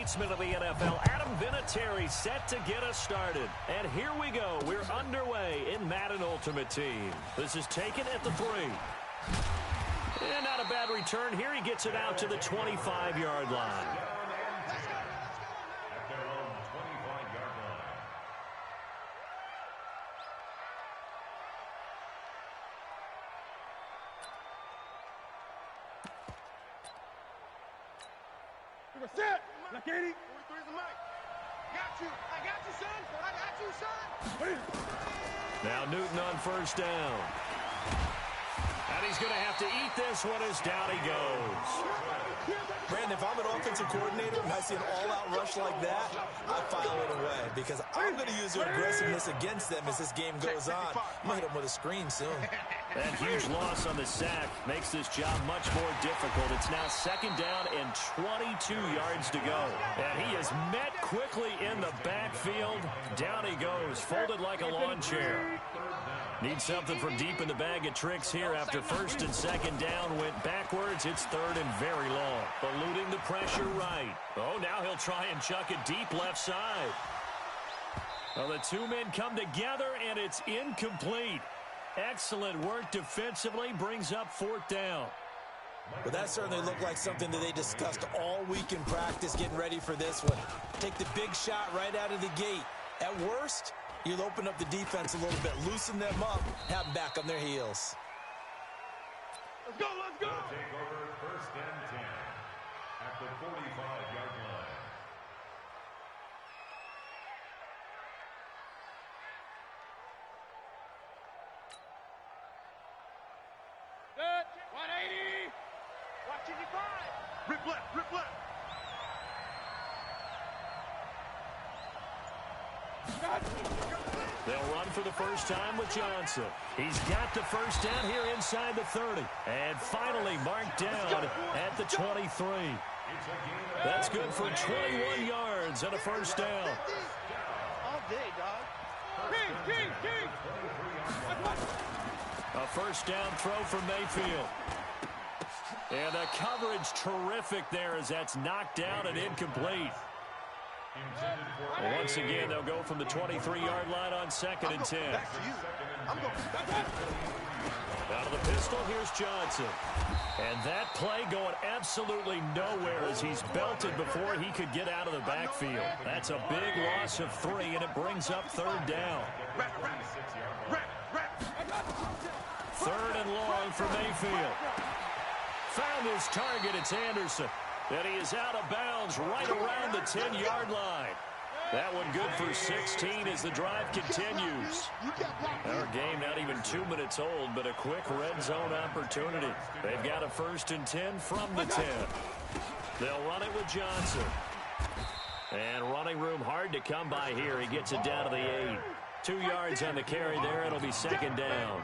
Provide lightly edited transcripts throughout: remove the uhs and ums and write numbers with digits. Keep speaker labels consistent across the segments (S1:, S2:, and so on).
S1: statesman of the NFL, Adam Vinatieri, set to get us started. And here we go. We're underway in Madden Ultimate Team. This is taken at the 3. And not a bad return here. He gets it out to the 25-yard line.
S2: Set! Now, Katie! 43's the mic. Got you! I got you, son! I got you, son!
S1: Now Newton on first down. And he's going to have to eat this one as down he goes.
S3: Brandon, if I'm an offensive coordinator and I see an all-out rush like that, I file it away because I'm going to use their aggressiveness against them as this game goes on. I'm going to hit them with a screen soon.
S1: That huge loss on the sack makes this job much more difficult. It's now second down and 22 yards to go. And he is met quickly in the backfield. Down he goes, folded like a lawn chair. Needs something from deep in the bag of tricks here after first and second down went backwards. It's third and very long. Eluding the pressure right. Oh, now he'll try and chuck it deep left side. Well, the two men come together, and it's incomplete. Excellent work defensively, brings up fourth down.
S3: Well, that certainly looked like something that they discussed all week in practice getting ready for this one. Take the big shot right out of the gate. At worst, you'll open up the defense a little bit, loosen them up, have them back on their heels.
S2: Let's go, let's go!
S4: Take over first and 10 at the 45-yard line.
S2: Good. 180. Watching you five. Rip left, rip left.
S1: They'll run for the first time with Johnson. He's got the first down here inside the 30. And finally marked down at the 23. That's good for 21 yards and a first down.
S2: All day, dog. King.
S1: A first down throw from Mayfield. And the coverage terrific there as that's knocked down and incomplete. Once again, they'll go from the 23-yard line on second and 10. Out of the pistol, here's Johnson. And that play going absolutely nowhere as he's belted before he could get out of the backfield. That's a big loss of 3, and it brings up third down. Third and long for Mayfield. Found his target, it's Anderson. And he is out of bounds right around the 10-yard line. That one good for 16 as the drive continues. Our game not even 2 minutes old, but a quick red zone opportunity. They've got a first and 10 from the 10. They'll run it with Johnson. And running room hard to come by here. He gets it down to the 8. 2 yards on the carry there. It'll be second down.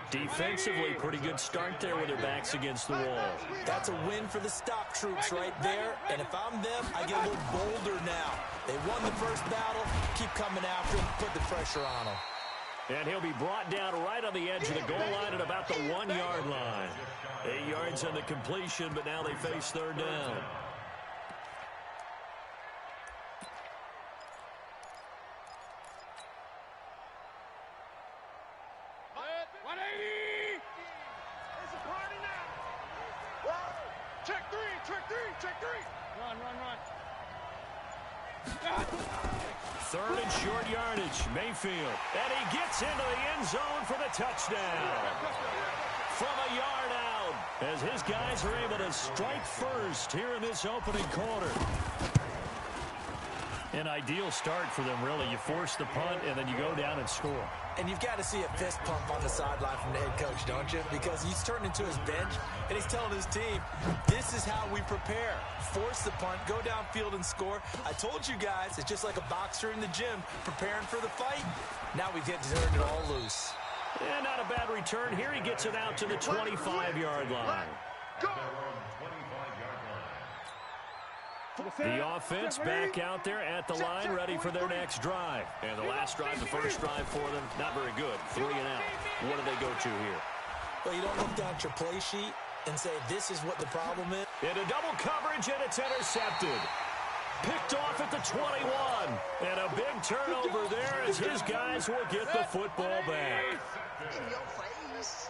S1: Defensively, pretty good start there with their backs against the wall.
S3: That's a win for the stock troops right there. And if I'm them, I get a little bolder now. They won the first battle. Keep coming after him. Put the pressure on him.
S1: And he'll be brought down right on the edge of the goal line at about the 1-yard line. 8 yards on the completion, but now they face third down. Third and short yardage, Mayfield. And he gets into the end zone for the touchdown. From a yard out, as his guys are able to strike first here in this opening quarter. An ideal start for them, really. You force the punt, and then you go down and score.
S3: And you've got to see a fist pump on the sideline from the head coach, don't you? Because he's turned into his bench, and he's telling his team, this is how we prepare. Force the punt, go downfield and score. I told you guys, it's just like a boxer in the gym preparing for the fight. Now we get to turn it all loose.
S1: And not a bad return here. He gets it out to the 25-yard line. The offense back out there at the line, ready for their next drive. And the last drive, the first drive for them, not very good. 3 and out. What do they go to here?
S3: Well, you don't look down at your play sheet and say, this is what the problem is.
S1: Into double coverage, and it's intercepted. Picked off at the 21. And a big turnover there as his guys will get the football back.
S2: In your face.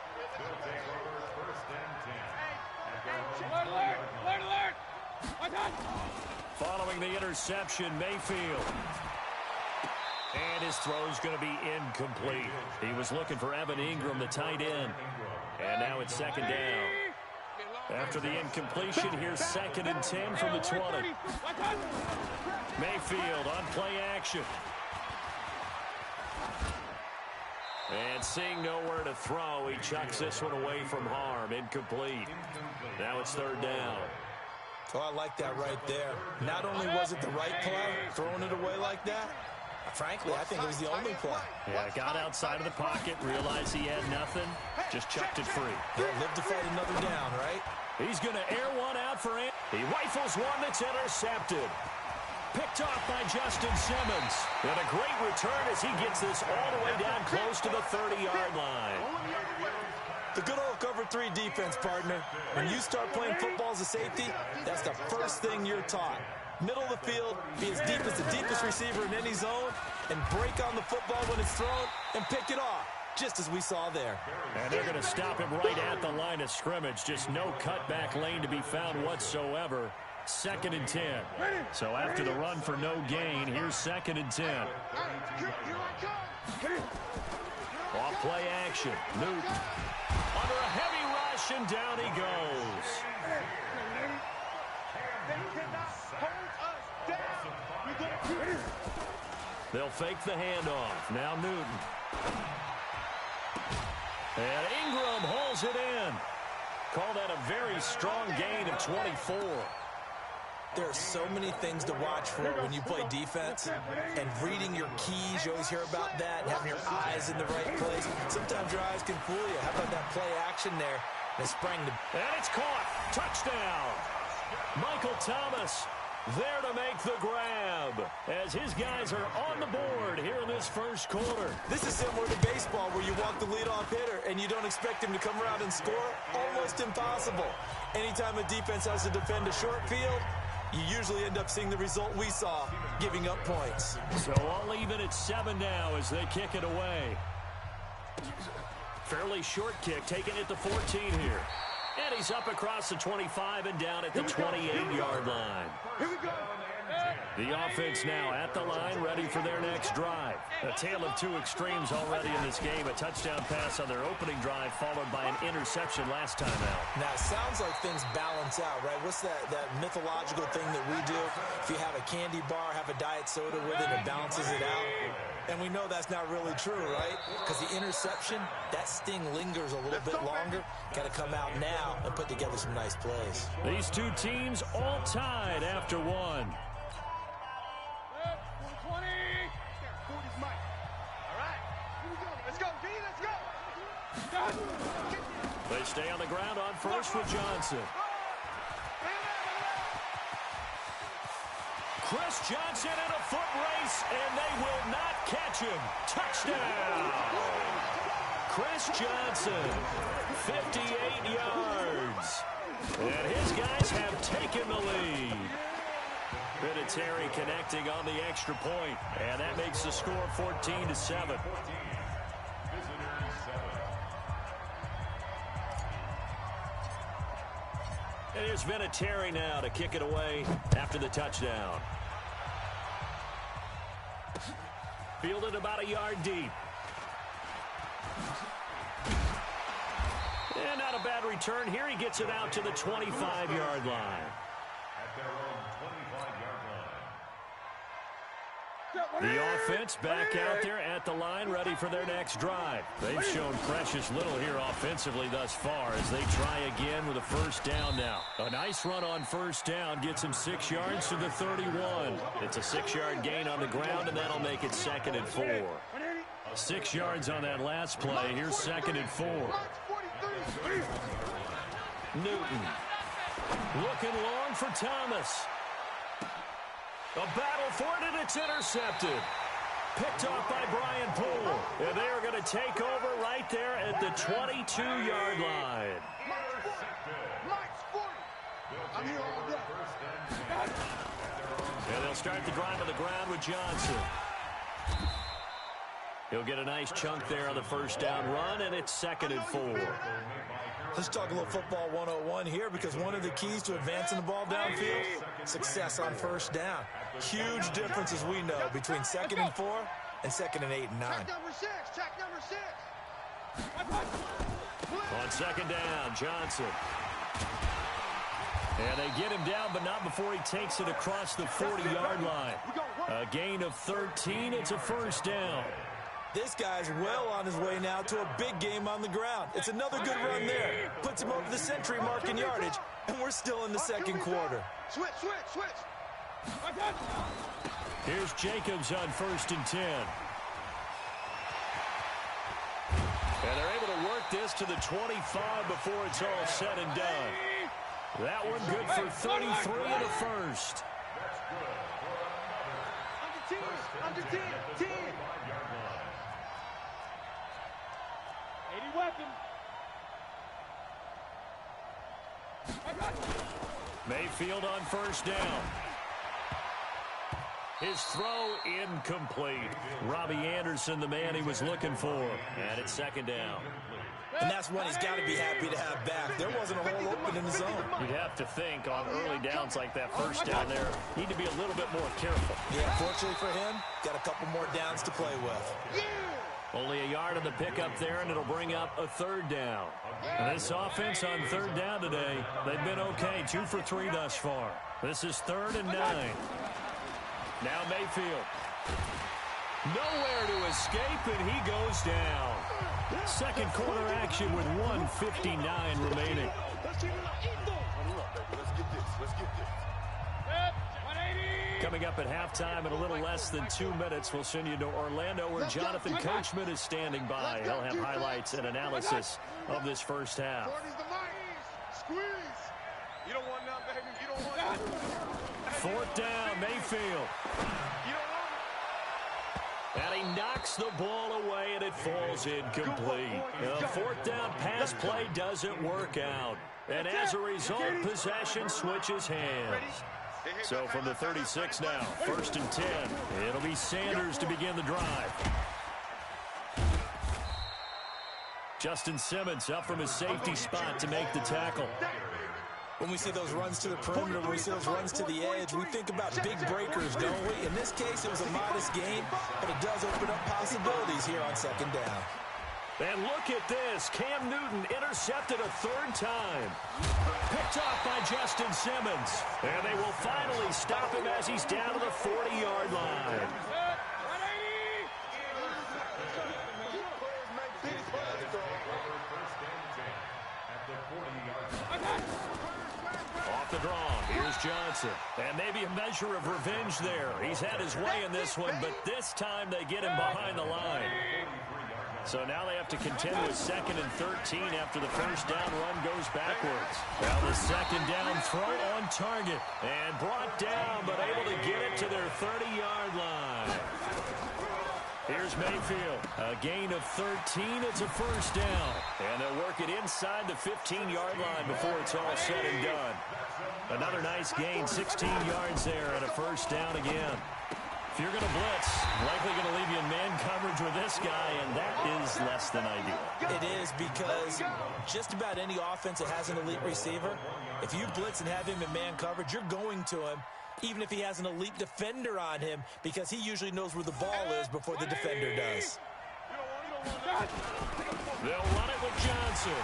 S1: Following the interception, Mayfield. And his throw's going to be incomplete. He was looking for Evan Ingram, the tight end. And now it's second down. After the incompletion, here's 2nd and 10 from the 20. Mayfield on play action. And seeing nowhere to throw, he chucks this one away from harm. Incomplete. Now it's 3rd down.
S3: Oh, I like that right there. Not only was it the right play, throwing it away like that, frankly, I think it was the only play.
S1: Yeah, got outside of the pocket, realized he had nothing, just chucked it free.
S3: Yeah, live to fight another down, right?
S1: He's going to air one out for him. He rifles one that's intercepted. Picked off by Justin Simmons. And a great return as he gets this all the way down close to the 30-yard line.
S3: The good old cover 3 defense, partner. When you start playing football as a safety, that's the first thing you're taught. Middle of the field, be as deep as the deepest receiver in any zone, and break on the football when it's thrown and pick it off, just as we saw there.
S1: And they're going to stop him right at the line of scrimmage. Just no cutback lane to be found whatsoever. 2nd and 10. So after the run for no gain, here's 2nd and 10. Off play action. Newton under a heavy rush, and down he goes. They'll fake the handoff. Now Newton. And Ingram holds it in. Call that a very strong gain of 24.
S3: There are so many things to watch for when you play defense, and reading your keys, you always hear about that, and having your eyes in the right place. Sometimes your eyes can fool you. How about that play action there? They sprang to...
S1: And it's caught. Touchdown. Michael Thomas there to make the grab as his guys are on the board here in this first quarter.
S3: This is similar to baseball where you walk the leadoff hitter and you don't expect him to come around and score. Almost impossible. Anytime a defense has to defend a short field, you usually end up seeing the result we saw, giving up points.
S1: So all even at 7 now as they kick it away. Fairly short kick, taking it to 14 here. And he's up across the 25 and down at the 28-yard line.
S2: Here we go.
S1: The offense now at the line, ready for their next drive. A tale of 2 extremes already in this game. A touchdown pass on their opening drive, followed by an interception last time out.
S3: Now, it sounds like things balance out, right? What's that mythological thing that we do? If you have a candy bar, have a diet soda with it, it balances it out. And we know that's not really true, right? Because the interception, that sting lingers a little bit longer. Got to come out now and put together some nice plays.
S1: These 2 teams all tied after 1. They stay on the ground on first with Johnson. Chris Johnson in a foot race, and they will not catch him. Touchdown! Chris Johnson, 58 yards. And his guys have taken the lead. Vinatieri connecting on the extra point, and that makes the score 14-7. And here's Vinatieri now to kick it away after the touchdown. Fielded about a yard deep. And not a bad return. Here he gets it out to the 25-yard line.
S4: At their own 25-yard line.
S1: The offense back out there at the line, ready for their next drive. They've shown precious little here offensively thus far as they try again with a first down now. A nice run on first down gets him 6 yards to the 31. It's a 6-yard gain on the ground, and that'll make it 2nd and 4. 6 yards on that last play. Here's 2nd and 4. Newton looking long for Thomas. A battle for it, and it's intercepted. Picked off by Brian Poole. And they are going to take over right there at the 22-yard line.
S2: I'm here all day.
S1: And they'll start the drive on the ground with Johnson. He'll get a nice chunk there on the first down run, and it's 2nd and 4.
S3: Let's talk a little football 101 here, because one of the keys to advancing the ball downfield, success on first down. Huge difference, as we know, between 2nd and 4 and 2nd and 8 and 9.
S2: Check number 6. Check number 6.
S1: On 2nd down, Johnson. And they get him down, but not before he takes it across the 40-yard line. A gain of 13. It's a first down.
S3: This guy's well on his way now to a big game on the ground. It's another good run there. Puts him over the century mark in yardage, and we're still in the second quarter.
S2: Switch.
S1: Here's Jacobs on 1st and 10. And they're able to work this to the 25 before it's all said and done. That one good for 33 and a first.
S2: Under 10. 10. 80 weapon.
S1: Mayfield on first down. His throw incomplete. Robbie Anderson, the man he was looking for. And it's 2nd down.
S3: And that's one he's got to be happy to have back. There wasn't a hole open in the zone.
S1: You'd have to think on early downs like that first down there, need to be a little bit more careful.
S3: Yeah, fortunately for him, got a couple more downs to play with.
S1: Only a yard on the pickup there, and it'll bring up a 3rd down. And this offense on 3rd down today, they've been okay. 2 for 3 thus far. This is 3rd and 9. Now Mayfield. Nowhere to escape, and he goes down. Second quarter action with 1:59 remaining. Coming up at halftime in a little less than 2 minutes, we'll send you to Orlando, where Jonathan Coachman is standing by. He'll have highlights and analysis of this first half.
S2: Squeeze. You don't want none, baby. You don't want none.
S1: 4th down, Mayfield. And he knocks the ball away, and it falls incomplete. The 4th down pass play doesn't work out. And as a result, possession switches hands. So from the 36 now, 1st and 10. It'll be Sanders to begin the drive. Justin Simmons up from his safety spot to make the tackle.
S3: When we see those runs to the perimeter, when we see those runs to the edge, we think about big breakers, don't we? In this case, it was a modest gain, but it does open up possibilities here on 2nd down.
S1: And look at this. Cam Newton intercepted a 3rd time. Picked off by Justin Simmons. And they will finally stop him as he's down to the 40-yard line. Off the draw, here's Johnson. And maybe a measure of revenge there. He's had his way in this one, but this time they get him behind the line. So now they have to contend with 2nd and 13 after the first down run goes backwards. Now the 2nd down throw on target. And brought down, but able to get it to their 30-yard line. Here's Mayfield. A gain of 13. It's a first down. And they'll work it inside the 15-yard line before it's all said and done. Another nice gain, 16 yards there, and a first down again. If you're going to blitz, likely going to leave you in man coverage with this guy, and that is less than ideal.
S3: It is, because just about any offense that has an elite receiver, if you blitz and have him in man coverage, you're going to him, even if he has an elite defender on him, because he usually knows where the ball is before the defender does.
S1: They'll run it with Johnson.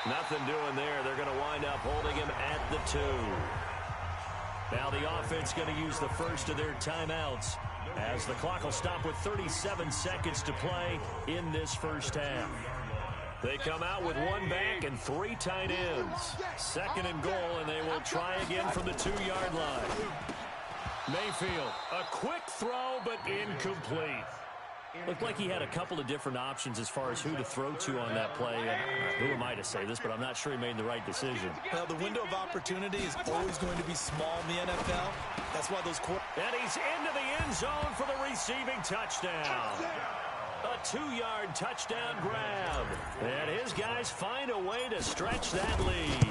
S1: Nothing doing there. They're going to wind up holding him at the 2. Now the offense going to use the first of their timeouts, as the clock will stop with 37 seconds to play in this first half. They come out with 1 back and 3 tight ends. 2nd and goal, and they will try again from the 2-yard line. Mayfield, a quick throw, but incomplete. Looked like he had a couple of different options as far as who to throw to on that play. And who am I to say this, but I'm not sure he made the right decision.
S3: Well, the window of opportunity is always going to be small in the NFL. That's why those
S1: And he's into the end zone for the receiving touchdown. A 2-yard touchdown grab. And his guys find a way to stretch that lead.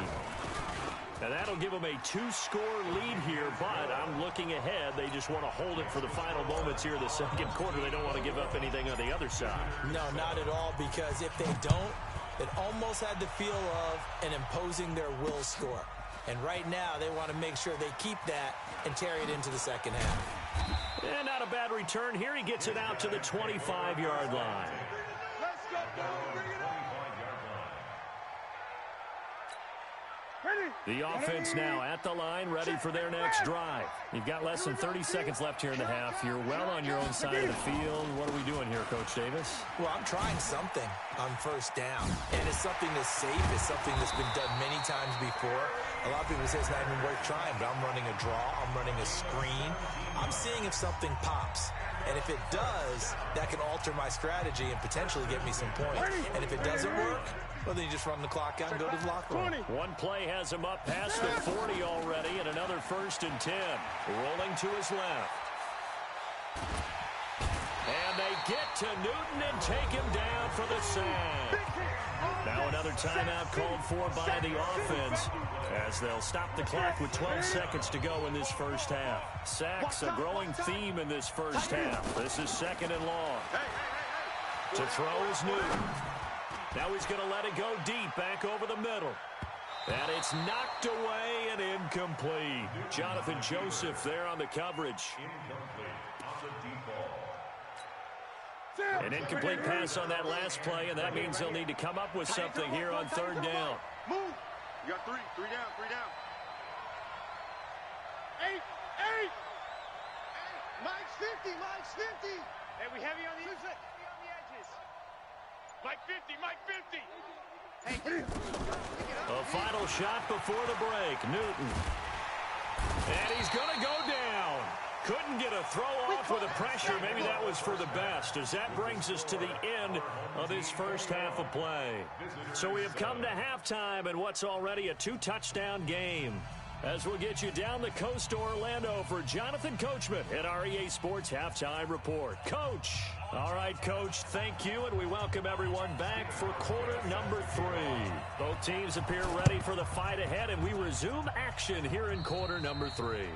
S1: And that'll give them a 2-score lead here, but I'm looking ahead. They just want to hold it for the final moments here in the second quarter. They don't want to give up anything on the other side.
S3: No, not at all, because if they don't, it almost had the feel of an imposing their will score. And right now, they want to make sure they keep that and carry it into the second half.
S1: And not a bad return here. He gets it out to the 25-yard line.
S2: Let's go, bring it up.
S1: The offense now at the line, ready for their next drive. You've got less than 30 seconds left here in the half. You're well on your own side of the field. What are we doing here, Coach Davis?
S3: Well, I'm trying something on first down. And it's something that's safe. It's something that's been done many times before. A lot of people say it's not even worth trying, but I'm running a draw. I'm running a screen. I'm seeing if something pops. And if it does, that can alter my strategy and potentially get me some points. And if it doesn't work, well, then you just run the clock out and go to the locker room.
S1: One play has him up past the 40 already, and another 1st and 10. Rolling to his left. And they get to Newton and take him down for the sack. Now another timeout called for by the offense as they'll stop the clock with 12 seconds to go in this first half. Sacks, a growing theme in this first half. This is 2nd and long. To throw is Newton. Now he's going to let it go deep, back over the middle. And it's knocked away and incomplete. Jonathan Joseph there on the coverage. An incomplete pass on that last play, and that means they'll need to come up with something here on 3rd down.
S2: Move. You got 3 down. 8. Mike's 50. Hey, we heavy on the inside. Heavy on the edges. Mike 50. Hey.
S1: A final shot before the break. Newton. And he's going to go down. Couldn't get a throw off with the pressure. Maybe that was for the best, as that brings us to the end of this first half of play. So we have come to halftime in what's already a 2-touchdown game. As we'll get you down the coast to Orlando for Jonathan Coachman at our EA Sports Halftime Report. Coach. All right, Coach, thank you, and we welcome everyone back for quarter number 3. Both teams appear ready for the fight ahead, and we resume action here in quarter number 3.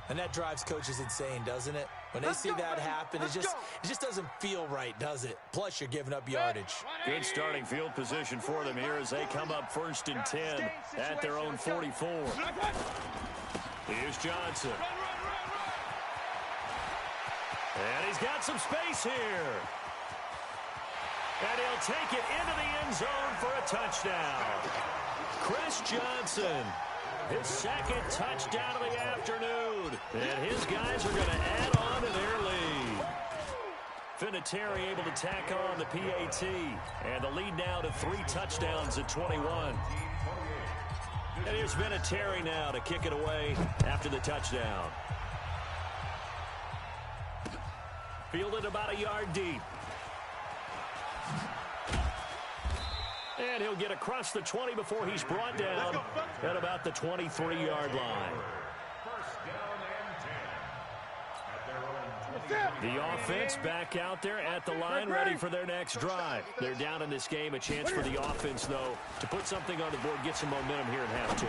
S3: And that drives coaches insane, doesn't it? When they see that happen, it just doesn't feel right, does it? Plus, you're giving up yardage.
S1: Good starting field position for them here as they come up 1st and 10 at their own 44. Here's Johnson. And he's got some space here. And he'll take it into the end zone for a touchdown. Chris Johnson. His 2nd touchdown of the afternoon. And his guys are going to add on to their lead. Vinatieri able to tack on the PAT. And the lead now to 3 touchdowns at 21. And here's Vinatieri now to kick it away after the touchdown. Fielded about a yard deep. And he'll get across the 20 before he's brought down at about the 23-yard line. The offense back out there at the line, ready for their next drive. They're down in this game. A chance for the offense, though, to put something on the board, get some momentum here in half 2.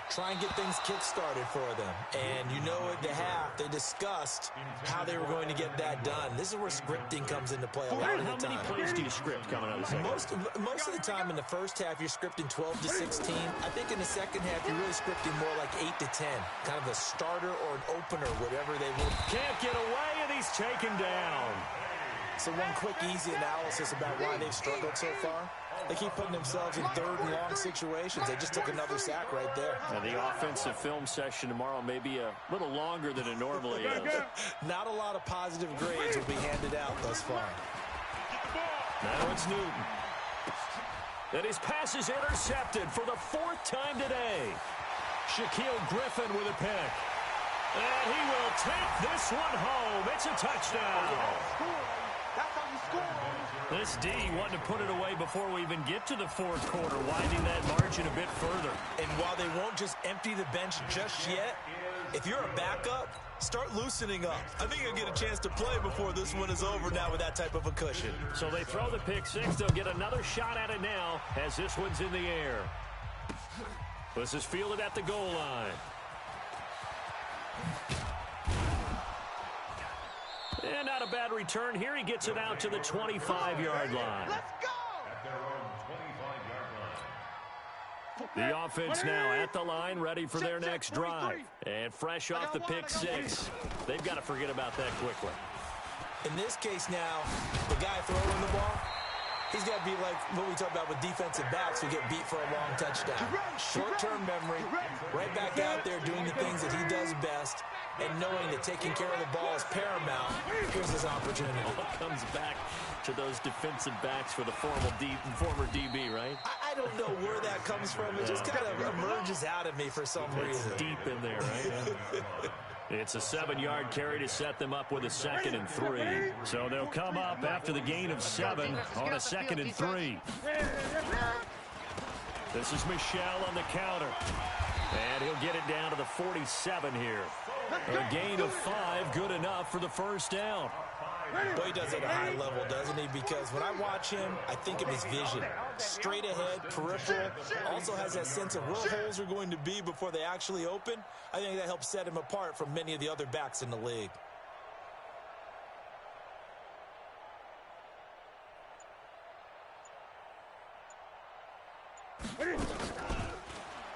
S3: Try and get things kick-started for them. And you know at the half, they discussed how they were going to get that done. This is where scripting comes into play a lot of the time.
S1: How many plays do you script coming out of the second?
S3: Most of the time in the first half, you're scripting 12 to 16. I think in the second half, you're really scripting more like 8 to 10. Kind of a starter or an opener, whatever they will.
S1: Can't get away, and he's taken down.
S3: So one quick, easy analysis about why they've struggled so far. They keep putting themselves in 3rd and long situations. They just took another sack right there.
S1: And the offensive film session tomorrow may be a little longer than it normally is.
S3: Not a lot of positive grades will be handed out thus far.
S1: Now it's Newton. And his pass is intercepted for the 4th time today. Shaquille Griffin with a pick. And he will take this one home. It's a touchdown. This D wanting to put it away before we even get to the 4th quarter, widening that margin a bit further.
S3: And while they won't just empty the bench just yet, if you're a backup, start loosening up. I think you'll get a chance to play before this one is over now with that type of a cushion.
S1: So they throw the pick 6. They'll get another shot at it now as this one's in the air. This is fielded at the goal line. And not a bad return here. He gets it out to the 25-yard line.
S2: Let's go!
S4: At their own 25-yard line.
S1: The offense now at the line, ready for their next drive. And fresh off the pick six. They've got to forget about that quickly.
S3: In this case now, the guy throwing the ball, he's got to be like what we talk about with defensive backs who get beat for a long touchdown. Short-term memory, right back out there doing the things that he does best, and knowing that taking care of the ball is paramount. Here's his opportunity.
S1: All comes back to those defensive backs for the former DB, right?
S3: I don't know where that comes from. It just kind of emerges out of me for some reason.
S1: Deep in there, right? It's a 7-yard carry to set them up with a 2nd and 3. So they'll come up after the gain of 7 on a 2nd and 3. This is Michel on the counter. And he'll get it down to the 47 here. A gain of 5, good enough for the first down.
S3: Boy, he does it at a high level, doesn't he? Because when I watch him, I think of his vision. Straight ahead, peripheral. Also has that sense of where holes are going to be before they actually open. I think that helps set him apart from many of the other backs in the league.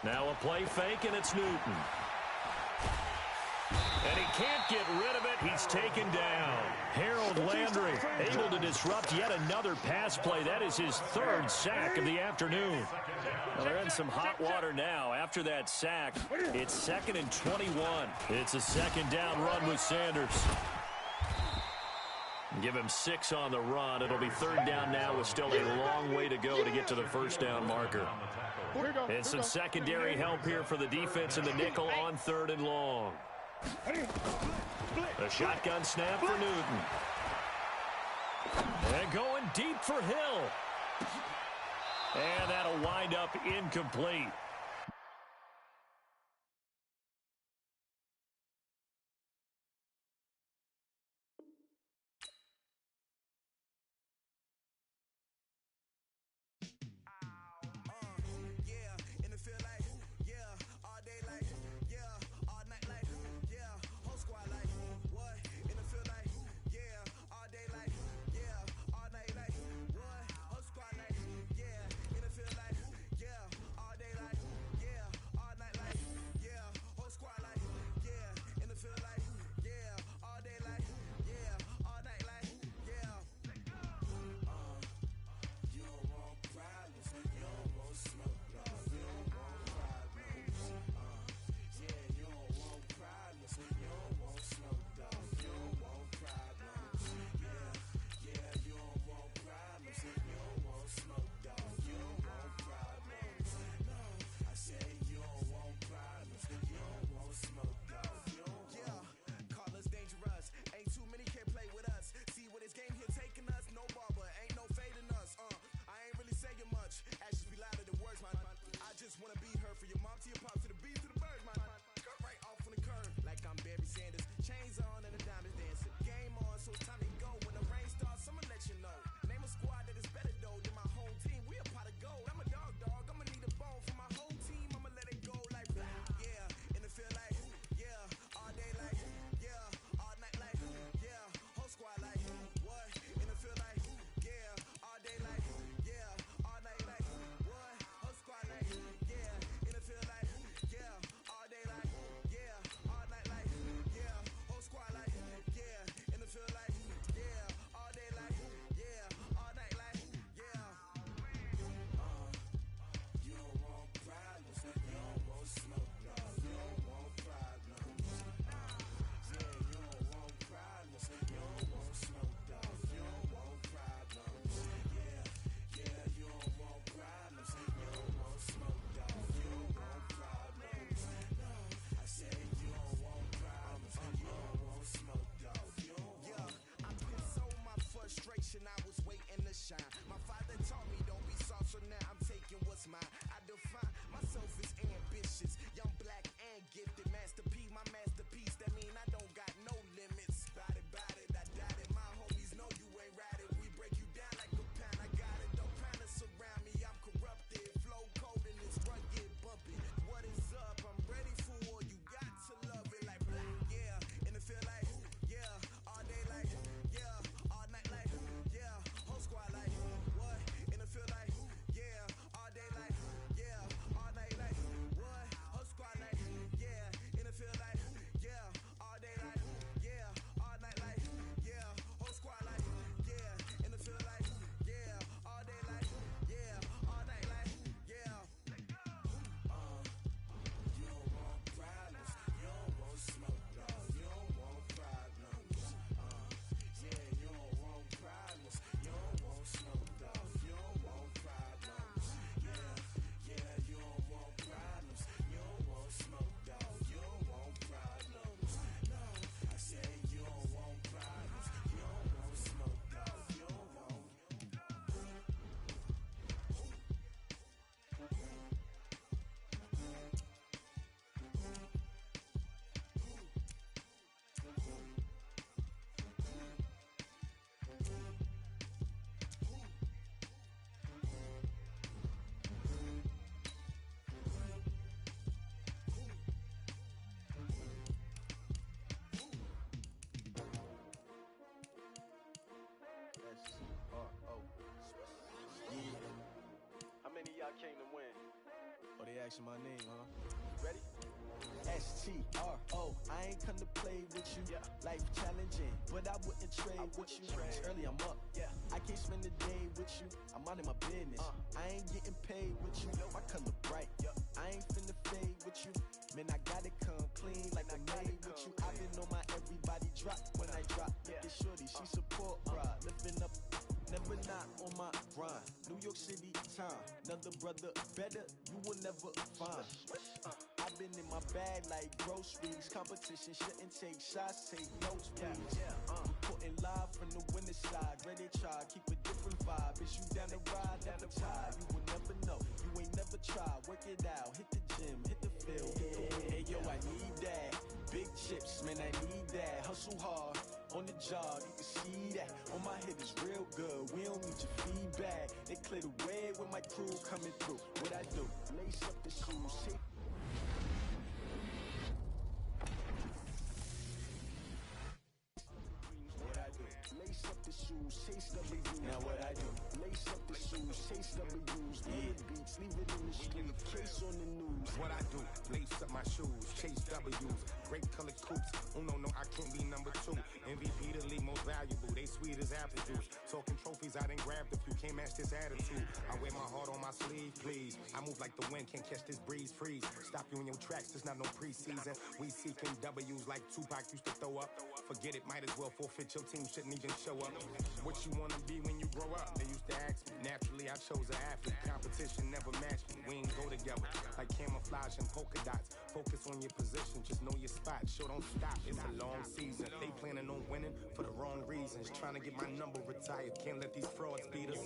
S1: Now a play fake, and it's Newton. And he can't get rid of it. He's taken down. Harold Landry able to disrupt yet another pass play. That is his 3rd sack of the afternoon. Well, they're in some hot water now. After that sack, it's 2nd and 21. It's a 2nd down run with Sanders. Give him 6 on the run. It'll be 3rd down now with still a long way to go to get to the first down marker. And some secondary help here for the defense in the nickel on 3rd and long. A shotgun snap for Newton. And going deep for Hill. And that'll wind up incomplete.
S5: asking my name, huh? Ready? S-T-R-O. I ain't come to play with you. Life challenging, but I wouldn't trade with you. Early I'm up. I can't spend the day with you. I'm out in my business. I ain't getting paid with you. My color bright. I ain't finna fade with you. Man, I gotta come clean like I made with you. I've been on my everybody drop when I drop. Look at shorty, she support ride. Lifting up, never not on my grind. New York City time, another brother better you will never find. I've been in my bag like groceries. Competition shouldn't take shots, take notes, please. Reporting live from the winning side. Ready to try, keep a different vibe. Is you down the ride, never tired. You will never know, you ain't never tried. Work it out, hit the gym, hit the field. Hey yo, I need that. Big chips, man, I need that. Hustle hard, on the job, you can see that. On my head is real good, we don't need your feedback. They clear the way with my crew coming through. What I do, lace up the shoes, take lace up the shoes, chase W's. Now what I do? Lace up the shoes, chase W's. Beats, leave it in the street, case on the news.
S6: What I do? Lace up my shoes, chase W's. Great colored coops. Oh no, I can't be number 2. MVP the league most valuable. They sweet as apple juice. Talking trophies, I done grabbed a few. Can't match this attitude. I wear my heart on my sleeve, please. I move like the wind, can't catch this breeze. Freeze. Stop you in your tracks. There's not no preseason. We seeking W's like Tupac used to throw up. Forget it, might as well forfeit. Your team shouldn't even show up. What you wanna be when you grow up? They used to ask me. Naturally, I chose an athlete. Competition never matched me. We ain't go together like camouflage and polka dots. Focus on your position, just know your spot. Show don't stop. It's a long season. They planning on winning for the wrong reasons. Trying to get my number retired. Can't let these frauds beat us.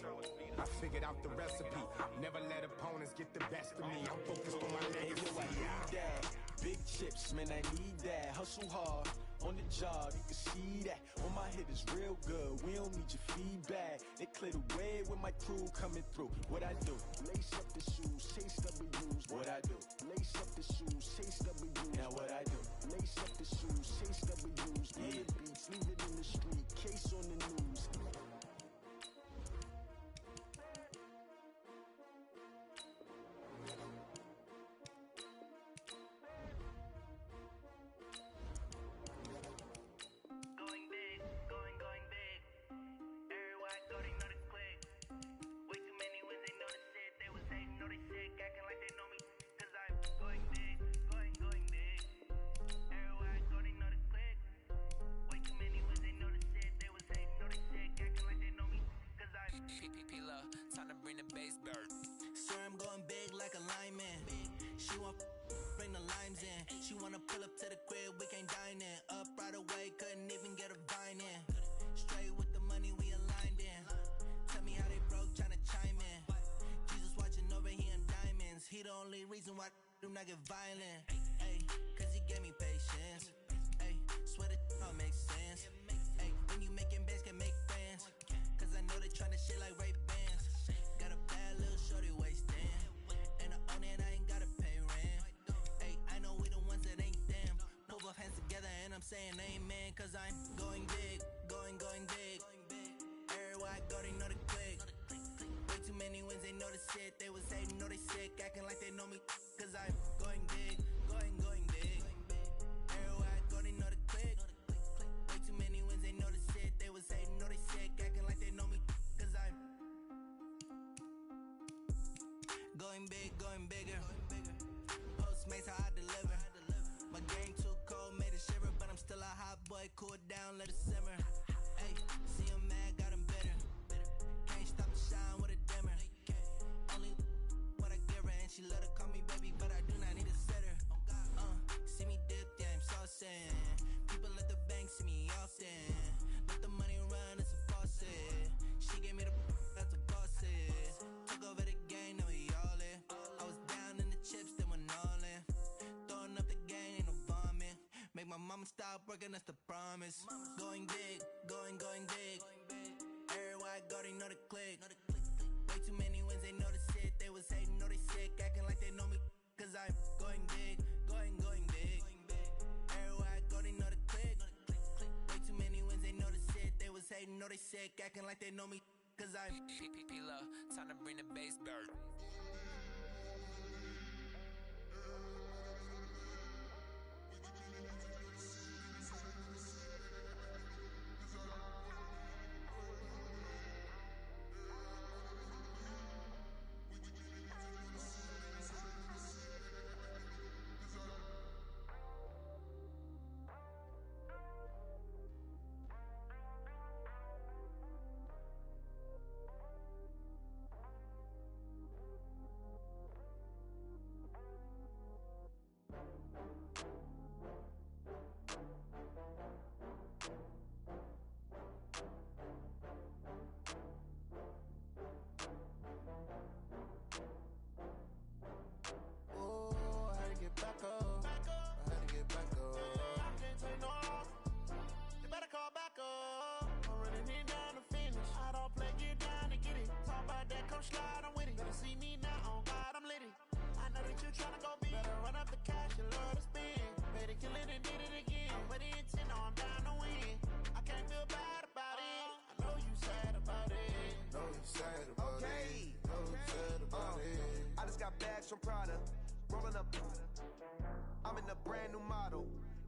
S6: I figured out the recipe. Never let opponents get the best of me. I'm focused on my legacy.
S5: Hey, yo, I need that. Big chips, man, I need that. Hustle hard, on the job, you can see that. On my head is real good, we don't need your feedback. They clear the way with my crew coming through. What I do? Lace up the shoes, chase W's. What I do? Lace up the shoes, chase W's. Now what I do? Lace up the shoes, chase W's. Beats, leave it in the street, case on the news. Bring the limes in. She wanna pull up to the crib, we can't dine in. Up right away, couldn't even get a vine in. Straight with the money, we aligned in. Tell me how they broke, tryna chime in. Jesus watching over here in diamonds. He the only reason why I do not get violent. Ay, cause he gave me patience. Ay, swear that all makes sense. Ay, when you making bands, can make friends. Cause I know they tryna shit like Ray-Bans. Got a bad little shorty wasting. And I own it, I ain't gotta pay rent. Ay, I know we the ones that ain't them. Pull both hands together and I'm saying amen. Cause I'm going big, going big. Everywhere I go, they know the click. Way too many wins, they know the shit. They was hating, know they sick, acting like they know me. Cause I'm going big, going big. Everywhere I go, they know the click. Way too many wins, they know the shit. They was hating, know they sick, acting like they know me. Cause I'm going big, going bigger. Postmates how I deliver. My game too cold, made it shiver, but I'm still a hot boy. Cool it down, let it simmer. Hey, see him mad, got him bitter. Can't stop the shine with a dimmer. Only what I give her, and she love to call me baby, but I do not need a sitter. See me dip, yeah, I'm saucing. People at the bank see me often. Let the money run, it's a faucet. She gave me the that's a boss is. Took over the game, now we all in. I was down in the chips, then went all in. Throwing up the game, ain't no vomit. Make my mama stop working, that's the promise. Going big, going big. Everywhere I go, they know the click. Way too many wins, they know the shit. They was hating, know they sick, acting like they know me. Cause I'm going big, going big. Everywhere I go, they know the click. Way too many wins, they know the shit. They was hating, know they sick, acting like they know me. Cause I'm
S7: P-P-P-Love, time to bring the bass bird.
S5: slide, I'm with it. Better see me now, on God, I'm litty. I know that you tryna go big. Better run up the cash, you love to spend. Better kill it and did it again. But the intent, no, I'm down to win. I can't feel bad about it. I know you sad about it.
S7: Know you sad about it. Know you sad about it. I just got bags from Prada. Rolling up. I'm in a brand new model.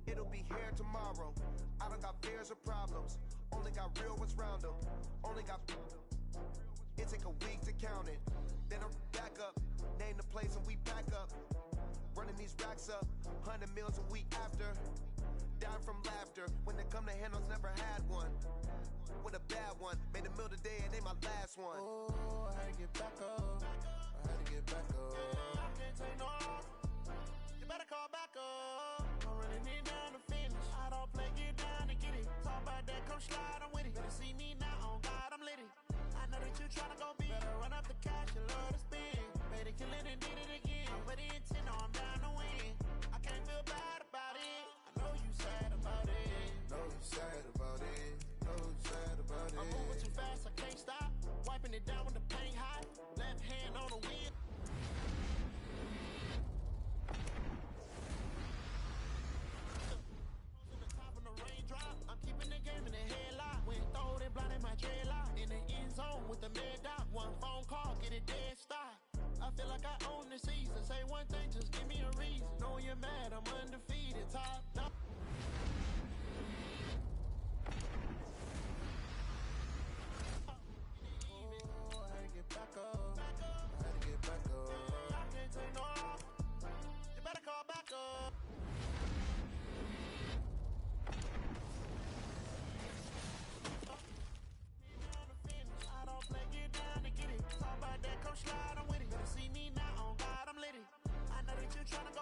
S7: It'll be here tomorrow. I don't got fears or problems. Only got real ones round them. Only got. It take a week to count it. Then I'm back up. Name the place and we pack up. Running these racks up. 100 meals a week after. Dying from laughter. When they come to handles, never had one. With a bad one. Made a meal today and they my last one.
S5: Oh, I had to get back up. I had to get back up. I can't take no off. You better call back up. I'm running it down to finish. I don't play, get down and get it. Talk about that, come slide, I'm with it. Better see me now, on God, I'm litty. I know that you tryna go big. Better run up the cash, you love to spend. Better kill it and did it again. But the intent, no, I'm down to win. I can't feel bad about it. I know you sad about it.
S7: Know you sad about it. Know you sad about it.
S5: I'm moving too fast, I can't stop. Wiping it down when the paint hot. Left hand on the wheel. I'm keeping the game in the headlock. When throw it, blinding my dreadlock. In the end zone with the mad dot. One phone call, get it dead stop. I feel like I own the season. Say one thing, just give me a reason. Knowing you're mad, I'm undefeated. Top dog. Oh, I had to get back up. I had to get back up. I can't take no off. You better call back up. I don't play, get down and get it. Talk about that, come slide, I'm with it. Better see me now, on God, I'm litty. I know that you tryna go